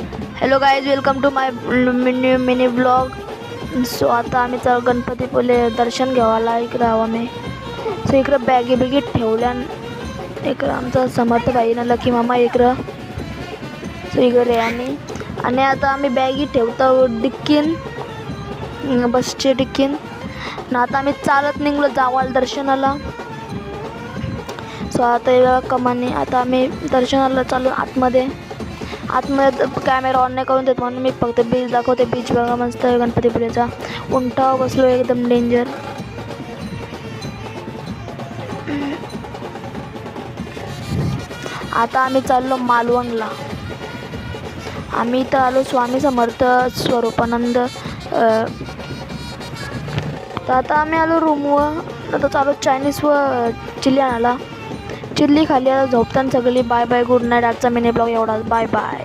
Hello guys, welcome to my mini blog. So आता आम्ही गणपतीपुळे दर्शन घ्यावाला इकडं आहो आम्ही. सो इकडं बॅगी बिगी ठेवल्या. इकडं आमचा समर्थ भाईनं लकी मामा इकडं. सो इकडे आम्ही आणि आता आम्ही बॅगी ठेवतो डिक्कीन, बसचे डिक्कीन. ना आता आम्ही चालत निघलो जावाल दर्शनाला. सो आता या कमानी आता आम्ही दर्शनाला चालू. आतमध्ये कॅमेरा ऑन नाही करून देत म्हणून मी फक्त बीच दाखवते. बीच बघा मस्त आहे गणपतीपुळेचा. उंटावर बसलो एकदम डेंजर. आता आम्ही चाललो मालवणला. आम्ही इथं आलो स्वामी समर्थ स्वरूपानंद. तर आता आम्ही आलो रूमवर. आता चालू चायनीज व चिल्ली आणायला. चिल्ली खाली. आता झोपताना सगळी बाय बाय, गुड नाईट. आजचा मिनी ब्लॉग एवढा. Bye bye.